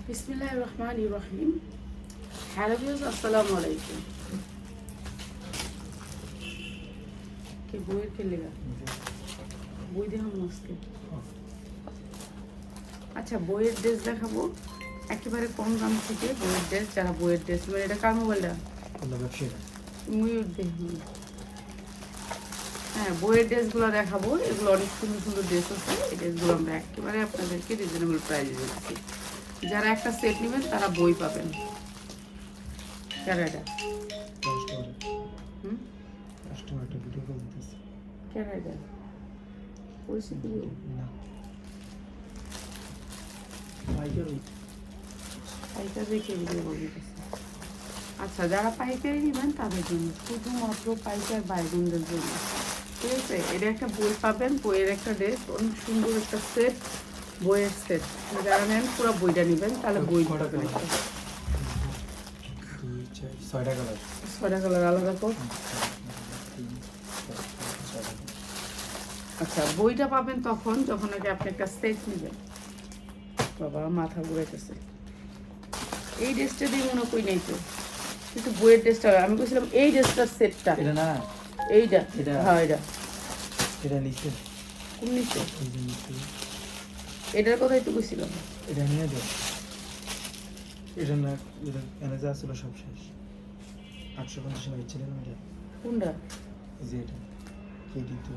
বিসমিল্লাহির রহমানির রহিম। Hello viewers, আসসালামু আলাইকুম। কে বইয়ের কে লেগা বই দেখাবো আজকে। আচ্ছা, বইয়ের ড্রেস দেখাবো একেবারে কম দাম থেকে। বইয়ের ড্রেস, যারা বইয়ের ড্রেস, মানে এটা কার মোবাইলটা ময়ূর দেখুন। হ্যাঁ, বইয়ের ড্রেসগুলো দেখাবো। এগুলো অনেক সুন্দর সুন্দর ড্রেস আছে। এই ড্রেসগুলো আমরা একেবারে আপনাদেরকে রিজনেবল প্রাইসে দিচ্ছি। যারা একটা সেট নেবেন তারা বই পাবেন। কেরাটা কেরাটা পরিস্থিতি পাইকারি ভিডিও বলতেছে। আচ্ছা, যারা পাইকারি নেবেন তাদের জন্য, শুধুমাত্র পাইকার বাইরের জন্য, ঠিক আছে। এটা একটা বই পাবেন, বইয়ের একটা ড্রেস, অনেক সুন্দর একটা সেট, বইয়ের সেট। যারা নেন পুরো বইটা নেবেন, তাহলে বই ছয়টা কালার আলাদা কর। আচ্ছা, বইটা পাবেন তখন যখন আগে আপনি একটা সেট নেবেন। বাবা মাথা ঘুরাইতেছে। এই ড্রেসটা দিয়ে মনে করি নাই তো, কিন্তু বইয়ের ড্রেসটা আমি বলছিলাম এই ড্রেসটার সেটটা এটা না, এইটা হ্যাঁ, এটা নিচে কোন নিচে এটার কথা একটু বলছিলাম। এটা নিয়ে দে, এটা না, এটা এনে যা ছিল সব শেষ। 850 টাকা ছিলেন এটা। কোনটা? যে এটা কে দিত?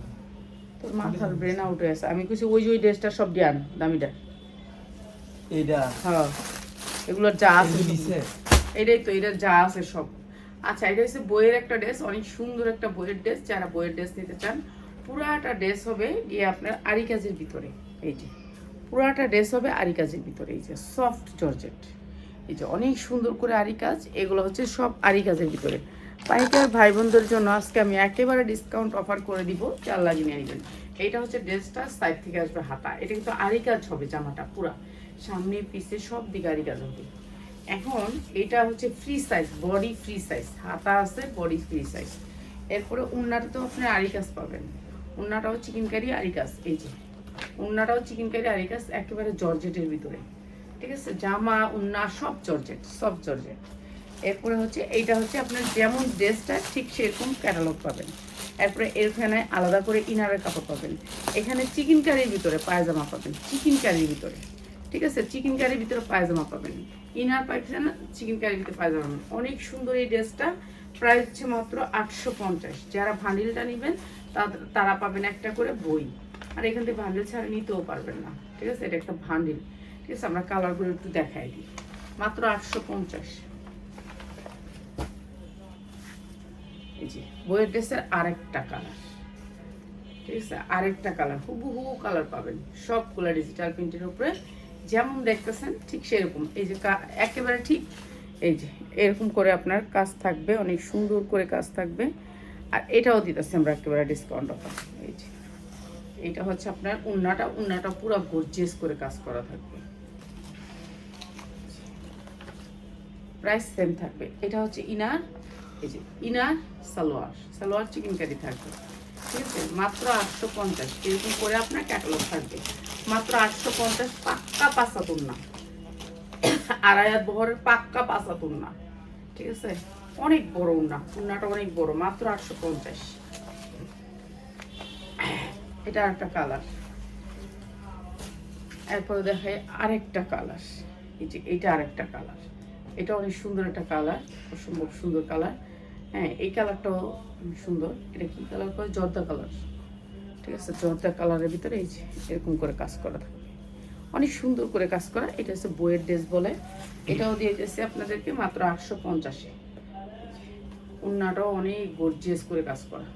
তোর মাথার ব্রেন আউট হয়ে আছে। আমি কইছি ওই যে ওই ড্রেসটা সব দিয়ান দামিটা। এইটা হ্যাঁ, এগুলোর যা আছে নিচে এটাই তো, এটা যা আছে সব। আচ্ছা, এটা হচ্ছে বইয়ের একটা ড্রেস, অনেক সুন্দর একটা বইয়ের ড্রেস। যারা বইয়ের ড্রেস নিতে চান, পুরাটা ড্রেস হবে গিয়ে আপনার আরি কাজের ভিতরে। এই যে পুরাটা ড্রেস হবে আরি কাজের ভিতরে। এই যে সফট জর্জেট, এই যে অনেক সুন্দর করে আরি কাজ। এগুলো হচ্ছে সব আরি কাজের ভিতরে। পাইকার ভাই বোনদের জন্য আজকে আমি একেবারে ডিসকাউন্ট অফার করে দিব, চার লাগিয়ে নিয়ে নেবেন। এইটা হচ্ছে ড্রেসটা, সাইড থেকে আসবে হাতা। এটা কিন্তু আরি কাজ হবে, জামাটা পুরা সামনে পিছে সব দিকে আরি কাজ হবে। এখন এটা হচ্ছে free size, body free size, হাতা আছে, বডি ফ্রি সাইজ। এরপরে উন্নাটাতেও আপনি আরি কাজ পাবেন। উন্নাটাও চিকেনকারি আরি কাজ। এই যে উন্নাটাও চিকেনকারি আরি কাজ, একেবারে জর্জেটের ভিতরে, ঠিক আছে। জামা উন্না সব জর্জেট, সব জর্জেট। এরপরে হচ্ছে এইটা হচ্ছে আপনার যেমন ড্রেসটা ঠিক সেরকম ক্যাটালগ পাবেন। এরপরে এখানে আলাদা করে ইনারের কাপড় পাবেন। এখানে চিকেন কারির ভিতরে পায়জামা পাবেন, চিকেন কারির ভিতরে, ঠিক আছে। চিকেন কারির ভিতরে পায়জামা পাবেন, ইনার পাইছেন, চিকেন কারির ভিতরে পায়জামা পাবেন। অনেক সুন্দর এই ড্রেসটা। প্রাইস হচ্ছে মাত্র 850। যারা ভান্ডিলটা নেবেন তারা পাবেন একটা করে বই। আর এখান থেকে ভান্ডিল ছাড়া নিতেও পারবেন না, ঠিক আছে। এটা একটা ভান্ডিল, ঠিক আছে। আমরা কালারগুলো একটু দেখাই দিই। মাত্র 850। এই যে বইয়ের ড্রেসের আরেকটা কালার, ঠিক আছে। আরেকটা কালার, হুবহু কালার পাবেন সবগুলো ডিজিটাল প্রিন্টের উপরে যেমন দেখতেছেন ঠিক সেরকম। এই যে একেবারে ঠিক এই যে এরকম করে আপনার কাজ থাকবে, অনেক সুন্দর করে কাজ থাকবে। আর এটাও দিতেছে আমরা একেবারে ডিসকাউন্ট অফার। এই যে এটা হচ্ছে আপনার উন্নাটা পুরো গর্জিয়াস করে কাজ করা থাকবে, প্রাইস সেম থাকবে। এটা হচ্ছে ইনার, এই যে ইনার সালোয়ার চিকেন কারি থাকবে, ঠিক আছে। মাত্র 850। এরকম করে আপনার ক্যাটালগ থাকবে, মাত্র 850। পাক্কা পাঁচাতুন না, আড়াইয়াত বহরের পাক্কা পাঁচাতুন না, ঠিক আছে। অনেক বড় উন্নাটা অনেক বড়, মাত্র 850। এটা আরেকটা কালার। এরপরে দেখাই আরেকটা কালার। এই যে এইটা আরেকটা কালার, এটা অনেক সুন্দর একটা কালার, অসম্ভব সুন্দর কালার। হ্যাঁ, এই কালারটাও সুন্দর। এটা কি কালার করে? জর্দা কালার, ঠিক আছে। জর্দা কালারের ভিতরে এই যে এরকম করে কাজ করা থাকবে, অনেক সুন্দর করে কাজ করা। এটা হচ্ছে বইয়ের ড্রেস বলে। এটাও দিয়ে দিয়েছে আপনাদেরকে মাত্র 850-এ। উন্নাটাও অনেক গর্জিয়াস করে কাজ করা।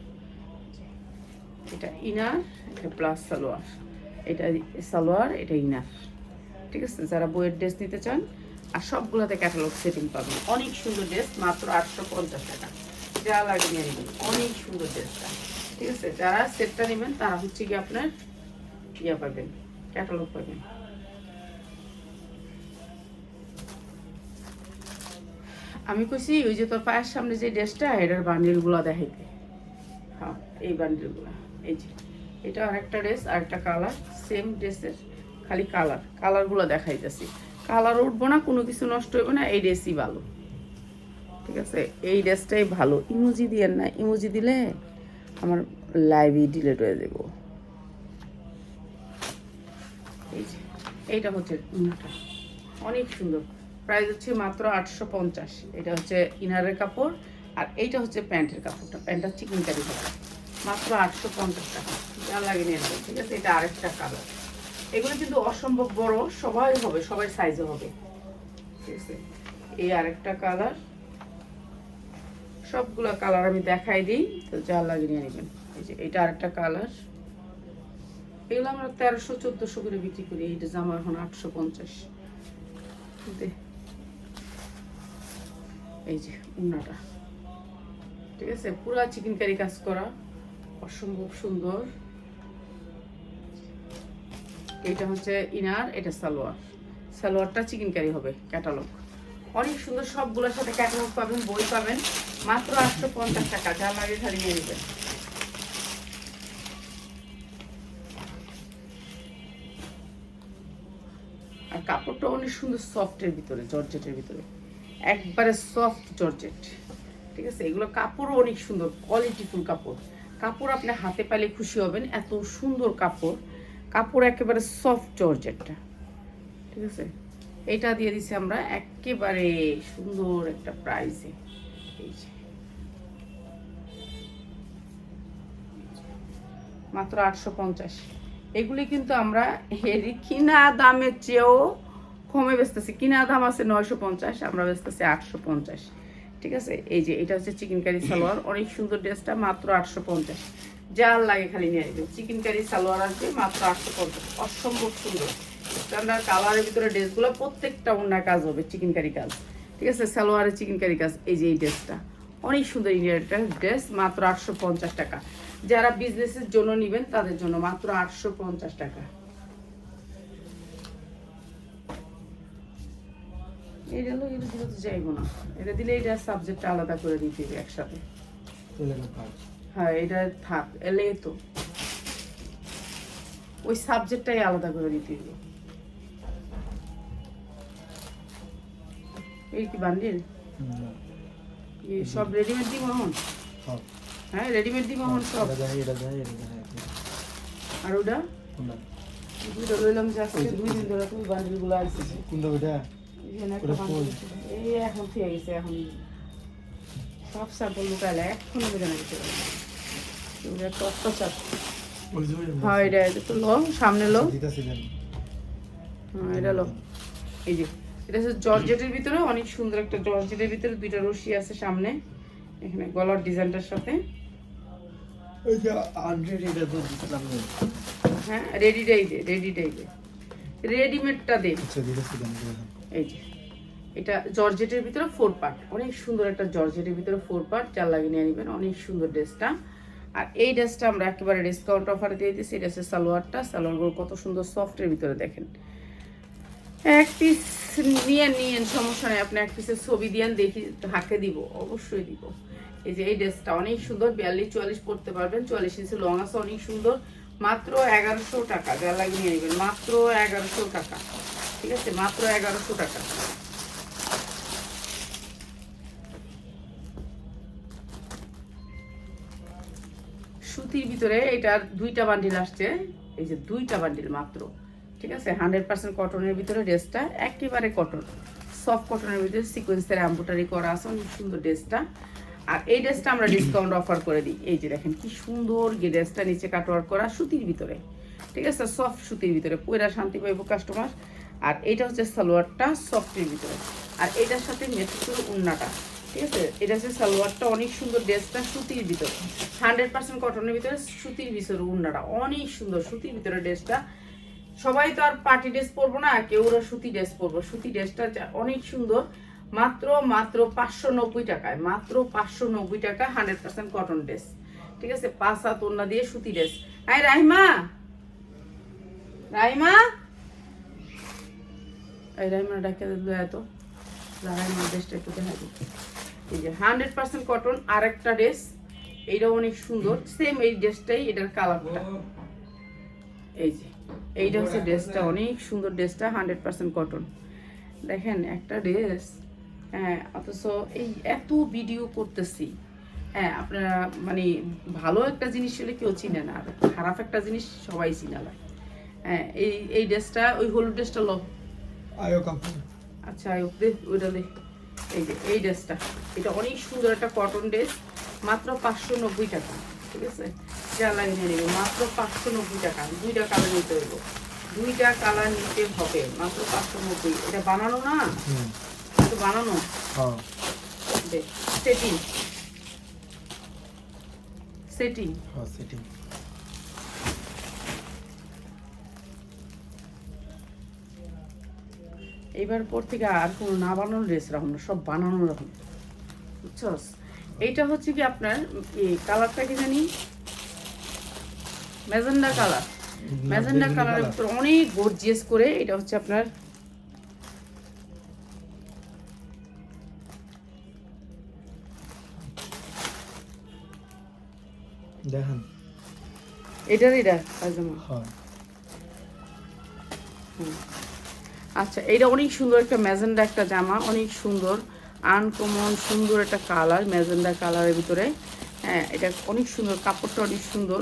এটা ইনার, এটা প্লাস সালোয়ার, এটা সালোয়ার, এটা ইনার, ঠিক আছে। যারা বইয়ের ড্রেস নিতে চান, আর সবগুলোতে ক্যাটালগ সেটিং পাবেন। অনেক সুন্দর ড্রেস, মাত্র 850 টাকা। যা লাগে নিয়ে নেবেন, অনেক সুন্দর ড্রেসটা, ঠিক আছে। যারা সেটটা নেবেন তারা হচ্ছে কি আপনার ইয়া পাবেন, ক্যাটালগ পাবেন। আমি কইছি ওই যে তোর পায়ের সামনে যে ড্রেসটা, এটার বান্ডিলগুলো দেখাইতে। হ্যাঁ, এই বান্ডিলগুলো। এই যে এটা আরেকটা ড্রেস, আরেকটা কালার, সেম ড্রেসের খালি কালারগুলো দেখাইতেছি। কালার উঠবো না, কোনো কিছু নষ্ট হবে না, এই ড্রেসই ভালো। ঠিক আছে, এই ড্রেসটাই ভালো। ইমোজি দিয়েন না, ইমোজি দিলে আমার লাইভই ডিলেট হয়ে যাব। এই যে এইটা হচ্ছে ইনারটা, অনেক সুন্দর। প্রাইস হচ্ছে মাত্র 850। এটা হচ্ছে ইনারের কাপড়, আর এইটা হচ্ছে প্যান্টের কাপড়টা। প্যান্টটা চিকেন কারি হবে, মাত্র 850 টাকা। যা লাগে নিয়ে নেবেন। ঠিক আছে, এটা আরেকটা কালার। এগুলো কিন্তু অসম্ভব বড়, সবাই হবে, সবাই সাইজে হবে। ঠিক আছে, এই আরেকটা কালার। সবগুলো কালার আমি দেখাই দিই, তো যা লাগে নিয়ে নেবেন। এই যে এটা আরেকটা কালার। এগুলো আমরা 1300-1400 করে বিক্রি করি, এইটা জামা এখন 850। এই যে উন্নাটা, ঠিক আছে, পুরা চিকেন কারি কাজ করা, অসম্ভব সুন্দর। এটা হচ্ছে ইনার, এটা সালোয়ার। সালোয়ারটা চিকেন কারি হবে, ক্যাটালগ অনেক সুন্দর। সবগুলোর সাথে ক্যাটালগ পাবেন, বই পাবেন, মাত্র 850 টাকা। যা লাগে খালি নিয়ে নেবেন। আর কাপড়টা অনেক সুন্দর, সফটের ভিতরে, জর্জেটের ভিতরে, একবারে সফট জর্জেট। ঠিক আছে, এগুলো কাপড়ও অনেক সুন্দর, কোয়ালিটিফুল কাপড়। কাপড় আপনি হাতে পাইলে খুশি হবেন, এত সুন্দর কাপড়। কাপড় একেবারে সফট জর্জেটটা। ঠিক আছে, এটা দিয়ে দিছি আমরা একেবারে সুন্দর একটা প্রাইসে। এই যে মাত্র 850। এগুলি কিন্তু আমরা কিনা দামের চেয়েও কমে বেচতেছি। কিনা দাম আছে 950, আমরা বেচতেছি 850। ঠিক আছে, এই যে এটা হচ্ছে চিকেন কারি সালোয়ার, অনেক সুন্দর ড্রেসটা, মাত্র 850। যার লাগে খালি নিয়ে নেবেন। চিকেন কারি সালোয়ার আসবে মাত্র 850, অসম্ভব সুন্দর স্ট্যান্ডার্ড কালারের ভিতরে ড্রেসগুলো, প্রত্যেকটা অন্য কাজ হবে, চিকেন কারি কাজ। ঠিক আছে, সালোয়ারের চিকেন কারি কাজ। এই যে এই ড্রেসটা অনেক সুন্দর, ইন্ডিয়ার ড্রেস, মাত্র 850 টাকা। যারা বিজনেসের জন্য নেবেন তাদের জন্য মাত্র 850 টাকা। এটা হলো, এটা দিলে তো যাইব না, এটা দিলে এটা সাবজেক্টটা আলাদা করে দিতে হবে একসাথে। হ্যাঁ, এটা থাক, এলে তো ওই সাবজেক্টটাই আলাদা করে দিতে হবে। এই কি বান্ডিল? সব রেডিমেড দিব এখন? হ্যাঁ, রেডিমেড দিব এখন সব। আর ওটা দুইটা লইলাম, যে আজকে 2 দিন ধরে তুমি বান্ডিলগুলো আসছে। কোনটা ওটা? এই এখন ঠিক গেছে, এখন সব স্যাম্পল লুকাইলে এখন জানা গেছে। ওটা একটা অত্যাচার। হ্যাঁ, এটা একটু লো, সামনে লো। হ্যাঁ, এটা লো। এই যে এটা হচ্ছে জর্জেটের ভিতরে, অনেক সুন্দর একটা জর্জেটের ভিতরে, 2টা রশি আছে সামনে, এখানে গলার ডিজাইনটার সাথে। হ্যাঁ, রেডিটাই দে, রেডিটাই দে, রেডিমেডটা দে। এই যে এটা জর্জেটের ভিতরে 4 পার্ট, অনেক সুন্দর একটা জর্জেটের ভিতরে 4 পার্ট। যার লাগে নিয়ে নেবেন, অনেক সুন্দর ড্রেসটা। আর এই ড্রেসটা আমরা একেবারে ডিসকাউন্ট অফারে দিয়ে দিচ্ছি। এটা হচ্ছে সালোয়ারটা, সালোয়ারগুলো কত সুন্দর সফটের ভিতরে দেখেন। এক পিস নিয়েন, সমস্যা নেই, আপনি এক পিসের ছবি দিয়েন, দেখি হাঁকে দিব, অবশ্যই দিব। এই যে এই ড্রেসটা অনেক সুন্দর, 42-44 পরতে পারবেন, 44 ইঞ্চি লং আছে, অনেক সুন্দর, মাত্র 1100 টাকা। যা লাগে নিয়ে নেবেন, মাত্র 1100 টাকা। ঠিক আছে, মাত্র 1100 টাকা। সুতির ভিতরে এটার 2টা বান্ডিল আসছে, এই যে 2টা বান্ডিল মাত্র। ঠিক আছে, 100% কটনের ভিতরে ড্রেসটা, একেবারে কটন, সফট কটনের ভিতরে সিকোয়েন্সের এমব্রয়ডারি করা আছে, অনেক সুন্দর ড্রেসটা। আর এই ড্রেসটা আমরা ডিসকাউন্ট অফার করে দিই। এই যে দেখেন কি সুন্দর ড্রেসটা, নিচে কাটওয়ার্ক করা সুতির ভিতরে। ঠিক আছে, সফট সুতির ভিতরে, পয়রা শান্তি পাইব কাস্টমার। আর এইটা হচ্ছে সালোয়ারটা, সফটের ভিতরে, আর এটার সাথে মেট্রো উন্নাটা। ঠিক আছে, এটা হচ্ছে সালোয়ারটা, অনেক সুন্দর ড্রেসটা, সুতির ভিতরে, 100% কটনের ভিতরে, সুতির ভিতরে উন্নাটা অনেক সুন্দর, সুতির ভিতরে ড্রেসটা। সবাই তো আর পার্টি ড্রেস পরবো না, কেউ ওরা সুতি ড্রেস পরবো। সুতি ড্রেসটা অনেক সুন্দর, মাত্র 590 টাকায়, মাত্র 590 টাকা, 100% কটন ড্রেস। ঠিক আছে, 5 হাত ওড়না দিয়ে সুতি ড্রেস। আই রাহিমা, রাহিমা, এই রাহিমা ডাকে দিল এত, রাহিমা ড্রেসটা একটু দেখা দিই। এই যে 100% কটন, আর একটা ড্রেস, এইটাও অনেক সুন্দর, সেম এই ড্রেসটাই, এটার কালারটা। এই যে এইটা হচ্ছে ড্রেসটা, অনেক সুন্দর ড্রেসটা, 100% কটন। দেখেন একটা ড্রেস, হ্যাঁ, অথচ এই এত ভিডিও করতেছি, হ্যাঁ, আপনারা মানে ভালো একটা জিনিস হলে কেউ চিনে না, আর খারাপ একটা জিনিস সবাই চিনে না। হ্যাঁ, এই ড্রেসটা, ওই হলুদ ড্রেসটা লো। আয়ো কাপড়। আচ্ছা দে, ওইটা দে। এই যে এই ড্রেসটা, এটা অনেক সুন্দর একটা কটন ড্রেস, মাত্র 590 টাকা। ঠিক আছে, যা লাগে নিয়ে নেবে, মাত্র 590 টাকা। দুইটা কালার নিতে হইব, দুইটা কালার নিতে হবে, মাত্র 590। এটা বানানো না, এটা বানানো। হ্যাঁ সেটিং সেটিং হ্যাঁ সেটিং। এইবার পর থেকে আর কোনো না বানানো ড্রেস রাখুন না, সব বানানো রাখুন, বুঝছস? এইটা হচ্ছে কি আপনার এই কালারটা কি জানি, ম্যাজেন্ডা কালার। ম্যাজেন্ডা কালারের ভিতরে অনেক গর্জিয়াস করে, এটা হচ্ছে আপনার দেখেন এটা পায়জামা। হ্যাঁ আচ্ছা, এটা অনেক সুন্দর একটা ম্যাজেন্ডা একটা জামা, অনেক সুন্দর আনকমন সুন্দর একটা কালার, ম্যাজেন্ডা কালারের ভিতরে। হ্যাঁ, এটা অনেক সুন্দর, কাপড়টা অনেক সুন্দর।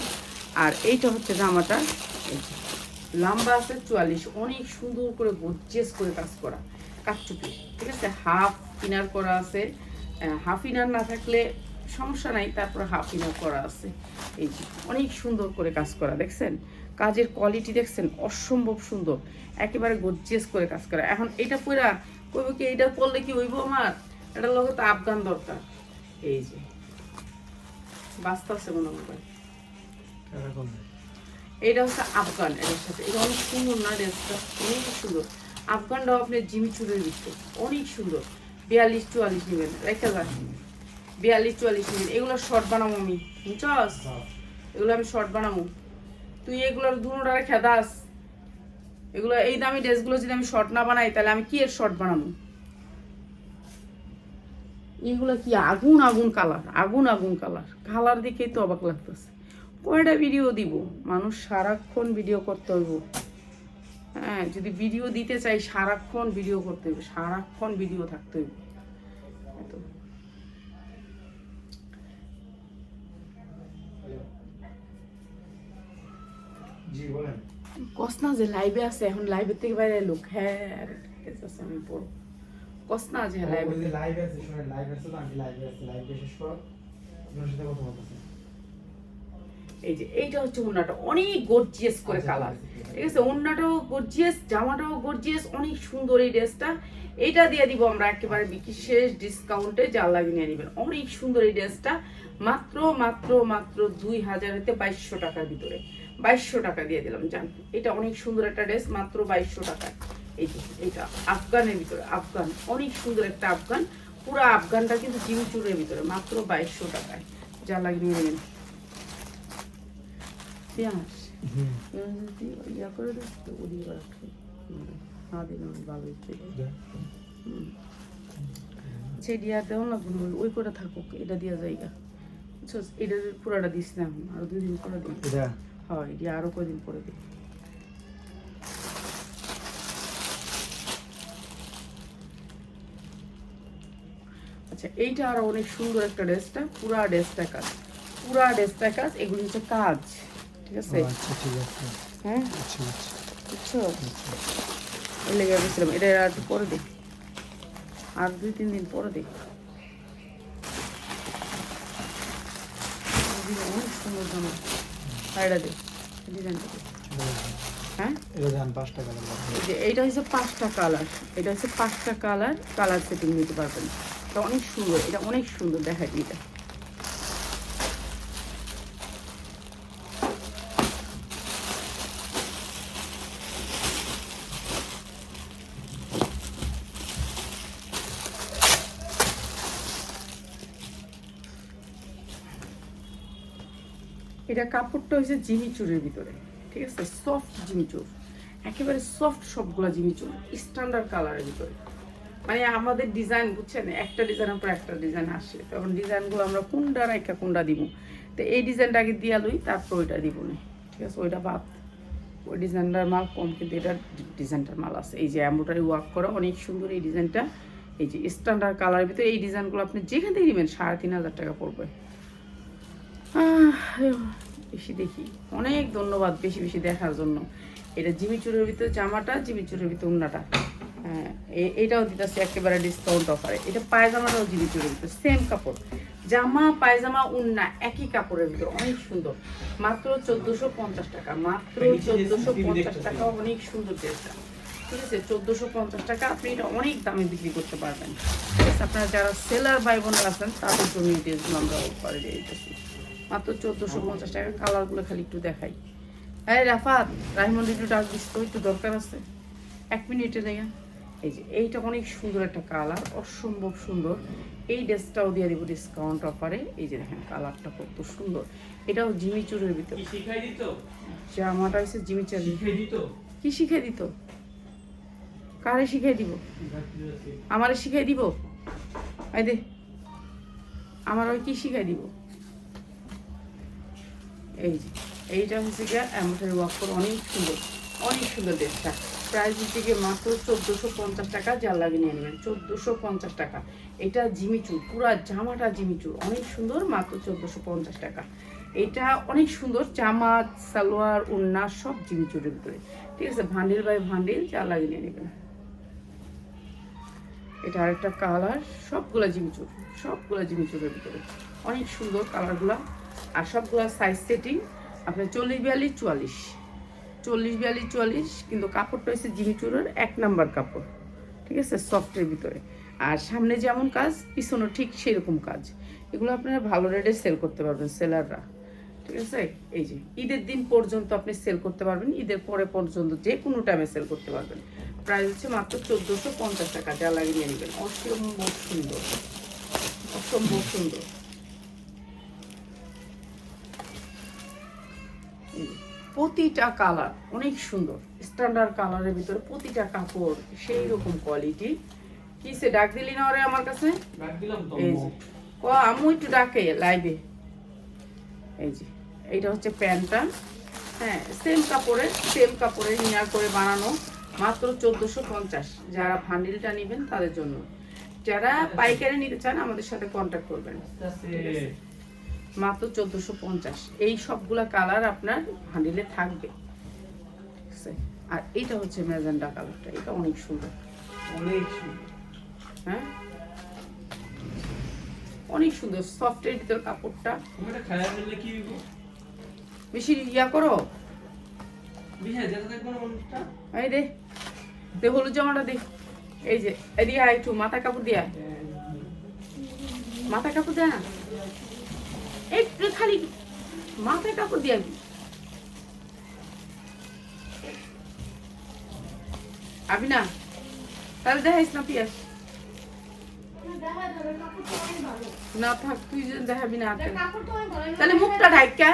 আর এইটা হচ্ছে জামাটা, এই যে, লম্বা আছে 44, অনেক সুন্দর করে গর্জিয়াস করে কাজ করা, কাটচুপি। ঠিক আছে, হাফ ইনার করা আছে, হাফ ইনার না থাকলে সমস্যা নাই, তারপর হাফ ইনার করা আছে। এই যে অনেক সুন্দর করে কাজ করা, দেখছেন কাজের কোয়ালিটি, দেখছেন অসম্ভব সুন্দর, একেবারে গর্জিয়াস করে কাজ করা। এখন এটা পরা কইব কি, এইটা পরলে কি হইব আমার, এটার লগে তো আফগান দরকার। এই যে বাস্তব আছে মনে হয়, এরকম এটা হচ্ছে আফগান, এর সাথে এটা অনেক সুন্দর না ড্রেসটা, অনেক সুন্দর। আফগানটাও আপনি জিমিচুরের ভিতরে অনেক সুন্দর। 42-44 নেবেন, রেখা যান, 42-44 নেবেন। এগুলো শর্ট বানাবো আমি, বুঝছস? এগুলো আমি শর্ট বানাবো, তুই এগুলোর দুটোটা রেখা দাস। এগুলো এই দামি ড্রেসগুলো যদি আমি শর্ট না বানাই, তাহলে আমি কি এর শর্ট বানাবো? এগুলো কি আগুন আগুন কালার, আগুন আগুন কালার, কালার দেখেই তো অবাক লাগতেছে। কয়টা ভিডিও দিব, মানুষ সারাক্ষণ ভিডিও করতে হইব। হ্যাঁ, যদি ভিডিও দিতে চাই সারাক্ষণ ভিডিও করতে হইব, সারাক্ষণ ভিডিও থাকতে হইব। এত জি বলেন। কস না যে লাইভে আছে, এখন লাইভের থেকে বাইরে লোক, হ্যাঁ আমি পড়ো, কস না যে লাইভে। ওই যে লাইভ আছে, শুনে লাইভ আছে তো, আমি লাইভে আছি, লাইভে শেষ করো, আপনার সাথে কথা বলতেছি। এই যে এইটা হচ্ছে ওন্নাটা, অনেক গর্জিয়াস করে কালার। ঠিক আছে, ওন্নাটাও গর্জিয়াস, জামাটাও গর্জিয়াস, অনেক সুন্দর এই ড্রেসটা। এইটা দিয়ে দিব আমরা একেবারে বিশেষ ডিসকাউন্টে, যা লাগে নিয়ে নেবেন। অনেক সুন্দর এই ড্রেসটা, মাত্র মাত্র মাত্র 2000-তে 2200 টাকার ভিতরে, 2200 টাকা দিয়ে দিলাম জান। এটা অনেক সুন্দর একটা ড্রেস, মাত্র 2200 টাকায়। এই যে এটা আফগানের ভিতরে, আফগান, অনেক সুন্দর একটা আফগান, পুরো আফগানটা কিন্তু জিমিচুরের ভিতরে, মাত্র 2200 টাকায়, যা লাগে নিয়ে নেবেন। পেঁয়াজ যদি ইয়া করে দিস তো ওদিকে রাখে, হ্যাঁ দিলাম ভালো হচ্ছে। সেই দিয়া দেও না, ওই করে থাকুক, এটা দিয়া জায়গা, বুঝছো? এটা পুরাটা দিস না, এখন আরো 2 দিন পরে দিই। হ্যাঁ, এটা আরো কয়দিন পরে দিই। আচ্ছা, এইটা আরো অনেক সুন্দর একটা ড্রেসটা, পুরা ড্রেসটা কাজ, পুরা ড্রেসটা কাজ, এগুলো হচ্ছে কাজ। ঠিক আছে, আচ্ছা ঠিক আছে, হ্যাঁ, আচ্ছা আচ্ছা বুঝছো? এই লেগে গেছিলাম, এটা আর একটু পরে দিই, আর 2-3 দিন পরে দিই। অনেক সুন্দর জামা, শাড়িটা দে, ডিজাইনটা দে। হ্যাঁ, এটা জান 5 টাকা লাগবে। এই যে এইটা হচ্ছে 5টা কালার, এটা হচ্ছে 5টা কালার, কালার সেটিং নিতে পারবেন। এটা অনেক সুন্দর, এটা অনেক সুন্দর দেখায় এটা। এটা কাপড়টা হচ্ছে জিমিচুরের ভিতরে, ঠিক আছে, সফট জিমিচুর, একেবারে সফট, সবগুলা জিমিচুর, স্ট্যান্ডার্ড কালারের ভিতরে। মানে আমাদের ডিজাইন, বুঝছেন, একটা ডিজাইনের পর একটা ডিজাইন আসে, তখন ডিজাইনগুলো আমরা কোনটা রাখা কোনটা দিব, তো এই ডিজাইনটা আগে দিয়া লই, তারপর ওইটা দিব না। ঠিক আছে, ওইটা বাদ, ওই ডিজাইনটার মাল কম, কিন্তু এটা ডিজাইনটার মাল আছে। এই যে এমব্রয়ডারি ওয়ার্ক করা অনেক সুন্দর এই ডিজাইনটা। এই যে স্ট্যান্ডার্ড কালারের ভিতরে এই ডিজাইনগুলো আপনি যেখান থেকে নেবেন 3,500 টাকা পড়বে। বেশি দেখি, অনেক ধন্যবাদ বেশি বেশি দেখার জন্য। এটা জিমিচুরের ভিতরে জামাটা, জিমিচুরের ভিতরে উন্নাটা। হ্যাঁ, এইটাও দিতেছে একেবারে ডিসকাউন্ট অফারে। এটা পায়জামাটাও জিমিচুরের ভিতরে, সেম কাপড়, জামা পায়জামা উন্না একই কাপড়ের ভিতরে, অনেক সুন্দর। মাত্র 1450 টাকা, মাত্র 1450 টাকা। অনেক সুন্দর ড্রেসটা, ঠিক আছে? 1450 টাকা। আপনি এটা অনেক দামে বিক্রি করতে পারবেন, ঠিক আছে? আপনারা যারা সেলার ভাই বোনরা আছেন তাদের জন্য এই ড্রেসগুলো আমরা অফারে দিয়ে দিতেছি মাত্র 1450 টাকা। কালারগুলো খালি একটু দেখাই। হ্যাঁ রাফাত, রাহিমন একটু ডাক দিস তো, একটু দরকার আছে, 1 মিনিটে নেই। এই যে এইটা অনেক সুন্দর একটা কালার, অসম্ভব সুন্দর। এই ড্রেসটাও দিয়ে দিব ডিসকাউন্ট অফারে। এই যে দেখেন কালারটা কত সুন্দর। এটাও জিমিচুরের ভিতর। জামাটা হচ্ছে জিমিচুর। কি শিখাই দিত? কারে শিখাই দিব? আমারে শিখাই দিব? এই দে, আমার ওই কি শিখাই দিব? এই যে এইটা হচ্ছে গিয়ে এমব্রয়ডারি ওয়ার্ক করে অনেক সুন্দর, অনেক সুন্দর ড্রেসটা। প্রাইস হচ্ছে গিয়ে মাত্র 1450 টাকা। যার লাগে নিয়ে নেবেন 1450 টাকা। এটা জিমিচুর, পুরা জামাটা জিমিচুর, অনেক সুন্দর, মাত্র 1450 টাকা। এটা অনেক সুন্দর জামা, সালোয়ার, ওড়না সব জিমিচুরের ভিতরে, ঠিক আছে? ভান্ডিল বাই ভান্ডিল, যার লাগে নিয়ে নেবেন। এটা আরেকটা কালার, সবগুলা জিমিচুর, সবগুলা জিমিচুরের ভিতরে, অনেক সুন্দর কালারগুলা। আর সবগুলা সাইজ সেটিং আপনার 40, 42, 44, 40, 42, 44। কিন্তু কাপড়টা হচ্ছে জিমিচুরের 1 নাম্বার কাপড়, ঠিক আছে? সফটের ভিতরে। আর সামনে যেমন কাজ, পিছনে ঠিক সেরকম কাজ। এগুলো আপনারা ভালো রেটে সেল করতে পারবেন সেলাররা, ঠিক আছে? এই যে ঈদের দিন পর্যন্ত আপনি সেল করতে পারবেন, ঈদের পরে পর্যন্ত যে কোনো টাইমে সেল করতে পারবেন। প্রাইস হচ্ছে মাত্র 1450 টাকা। যা লাগিয়ে নেবেন, অসম্ভব সুন্দর, অসম্ভব সুন্দর। প্রতিটা কালার অনেক সুন্দর, স্ট্যান্ডার্ড কালারের ভিতরে প্রতিটা কাপড় সেই রকম কোয়ালিটি। কিসে ডাক দিলি না ওরে আমার কাছে? এই যে আম্মু একটু ডাকে লাইভে। এই যে এইটা হচ্ছে প্যান্টটা, হ্যাঁ সেম কাপড়ের ইনার করে বানানো, মাত্র 1450। যারা ভান্ডিলটা নেবেন তাদের জন্য। যারা পাইকারি নিতে চান আমাদের সাথে কন্ট্যাক্ট করবেন, মাত্র 1450। এই সবগুলা কালার আপনার ভান্ডিলে থাকবে, ঠিক আছে? আর এটা হচ্ছে ম্যাজেন্ডা কালারটা, এটা অনেক সুন্দর, অনেক সুন্দর। হ্যাঁ, অনেক সুন্দর সফটের ভিতর কাপড়টা। বেশি ইয়া করো, এই দে দে হলুদ জামাটা দে। এই যে এদিকে আয় একটু, মাথা কাপড় দিয়া, মাথা কাপড় দেয় না একটু, খালি মাথায় কাপড় দিয়ে আবি না, তাহলে দেখাইস না পিয়াস না, থাক তুই যদি দেখাবি না তাহলে মুখটা ঢাকা।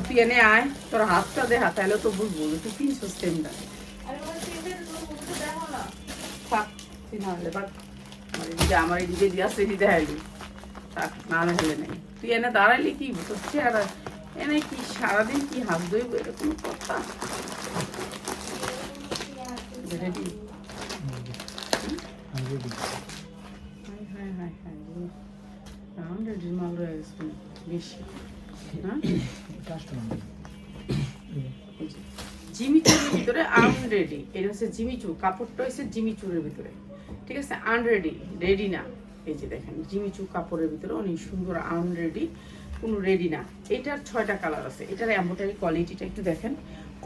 তুই এনে আয়, তোর হাতটা দেখা, তাহলে তো বুঝবো তুই কিনছো সেমটা। থাক তুই না হলে বাদ, আমার এদিকে দিয়ে আসছে দেখাইলি, থাক না হলে নেই। তুই এনে দাঁড়াইলি কি তোর চেহারা, এনে কি সারাদিন কি হাত ধরবো, এরকম কথা। রেডি? মাল রয়ে গেছে বেশি। জিমিচুরের ভিতরে আনরেডি, এটা হচ্ছে জিমিচুর, কাপড়টা হচ্ছে জিমিচুরের ভিতরে, ঠিক আছে? আনরেডি, রেডি না। এই যে দেখেন জিমিচু কাপড়ের ভিতরে অনেক সুন্দর, আনরেডি, কোনো রেডি না। এটার 6টা কালার আছে। এটার এমব্রয়ডারি কোয়ালিটিটা একটু দেখেন,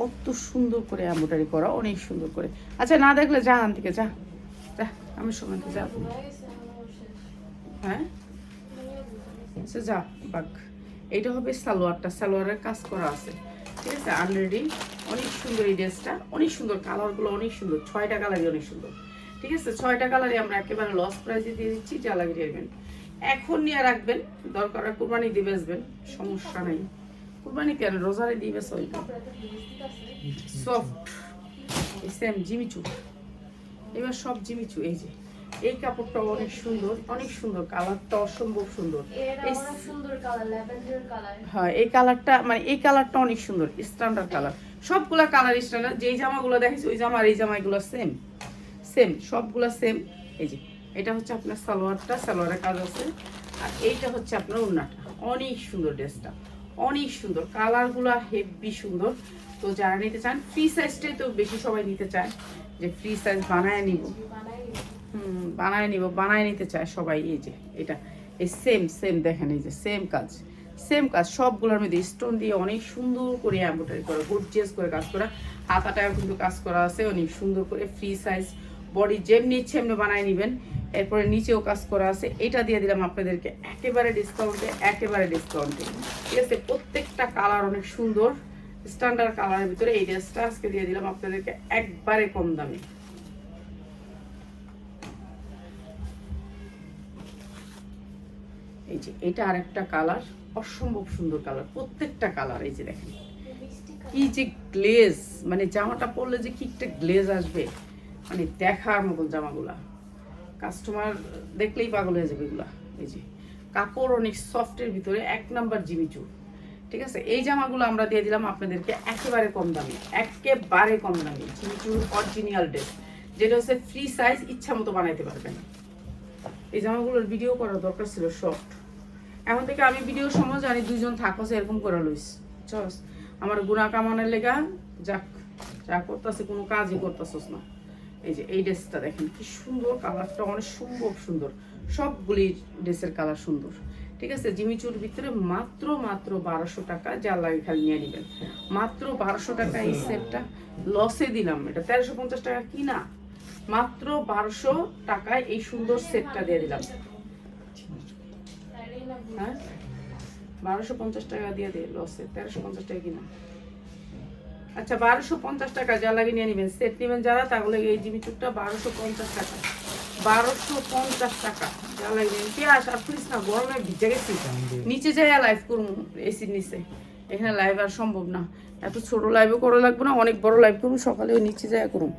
কত সুন্দর করে এমব্রয়ডারি করা, অনেক সুন্দর করে। আচ্ছা না দেখলে যা, আন থেকে যা, যা আমি সময় তো যাবো। হ্যাঁ আচ্ছা যা বাক। এইটা হবে সালোয়ারটা, সালোয়ারের কাজ করা আছে, ঠিক আছে? আনরেডি, অনেক সুন্দর এই ড্রেসটা, অনেক সুন্দর কালারগুলো, অনেক সুন্দর। 6টা কালারই অনেক সুন্দর, ঠিক আছে? 6টা কালারই আমরা একেবারে লস প্রাইসে দিয়ে দিচ্ছি। যা লাগিয়ে দেবেন এখন নিয়ে রাখবেন, দরকার কুরবানি দিয়ে বেচবেন, সমস্যা নাই। কুরবানি কেন, রোজারে দিয়ে বেচ হইবে। সফট সেম জিমিচু, এবার সব জিমিচু। এই যে এই কাপড়টা অনেক সুন্দর কালারটা অসম্ভব সুন্দর। হ্যাঁ এই কালারটা মানে এই কালারটা অনেক সুন্দর, স্ট্যান্ডার্ড কালার। সবগুলা কালার স্ট্যান্ডার্ড, যেই জামাগুলো দেখেছি ওই জামা আর এই জামাগুলো সেম সেম, সবগুলা সেম। এই যে এটা হচ্ছে আপনার সালোয়ারটা, সালোয়ারের কাজ আছে। আর এইটা হচ্ছে আপনার ওড়নাটা। অনেক সুন্দর ড্রেসটা, অনেক সুন্দর, কালারগুলো হেভি সুন্দর। তো যারা নিতে চান ফ্রি সাইজটাই তো বেশি সবাই নিতে চায়, যে ফ্রি সাইজ বানায় নিব, বানায় নিতে চায় সবাই। এই যে এটা এই সেম সেম দেখেন, এই যে সেম কাজ সবগুলোর মধ্যে স্টোন দিয়ে অনেক সুন্দর করে এমব্রয়ডারি করা, গর্জিয়াস করে কাজ করা। হাতাটাও কিন্তু কাজ করা আছে অনেক সুন্দর করে। ফ্রি সাইজ বডি যেমনি ইচ্ছে এমনি বানায় নেবেন। এরপরে নিচেও কাজ করা আছে। এটা দিয়ে দিলাম আপনাদেরকে একেবারে ডিসকাউন্টে, ঠিক আছে। প্রত্যেকটা কালার অনেক সুন্দর, স্ট্যান্ডার্ড কালারের ভিতরে এই ড্রেসটা আজকে দিয়ে দিলাম আপনাদেরকে একবারে কম দামে। এই যে এটা আরেকটা কালার, অসম্ভব সুন্দর কালার, প্রত্যেকটা কালার। এই যে দেখেন কি যে গ্লেজ, মানে জামাটা পরলে যে কি একটা গ্লেজ আসবে, মানে দেখার মতন জামাগুলা, কাস্টমার দেখলেই পাগল হয়ে যাবে এগুলা। এই যে কাপড় অনেক সফটের ভিতরে, 1 নাম্বার জিমিচুর, ঠিক আছে। এই জামাগুলো আমরা দিয়ে দিলাম আপনাদেরকে একেবারে কম দামে, জিমিচুর অরিজিনাল ড্রেস, যেটা হচ্ছে ফ্রি সাইজ, ইচ্ছা মতো বানাইতে পারবেন। এই জামাগুলোর ভিডিও করার দরকার ছিল শর্ট। এখন থেকে আমি ভিডিওর সময় জানি 2 জন থাকছে এরকম করে লইস, চস আমার গুণা কামানোর লেগা যাক, যা করতেছে কোনো কাজই করতেছস না। এই যে এই ড্রেসটা দেখেন কি সুন্দর, কালারটা অনেক সুন্দর, সবগুলি ড্রেসের কালার সুন্দর, ঠিক আছে। জিমিচুর ভিতরে মাত্র 1200 টাকা, যা লাগে খালি নিয়ে নেবেন। মাত্র 1200 টাকা এই সেটটা লসে দিলাম, এটা 1350 টাকা কিনা, মাত্র 1200 টাকায় এই সুন্দর সেটটা দিয়ে দিলাম। হ্যাঁ 1250 টাকা দিয়ে দিই লসে, 1350 টাকা কিনা। আচ্ছা 1250 টাকা যা লাগে নিয়ে নেবেন। সেট নেবেন যারা, তাহলে এই জিমিচুরটা 1250 টাকা, 1250 টাকা যা লাগে নেবেন। পেঁয়াজ আর প্লিজ না, গরমে ভিজে গেছি, নিচে যাই লাইভ করবো এসির নিচে, এখানে লাইভ আর সম্ভব না, এত ছোট লাইভও করা লাগবে না, অনেক বড় লাইভ করবো, সকালে নিচে যাই করুন।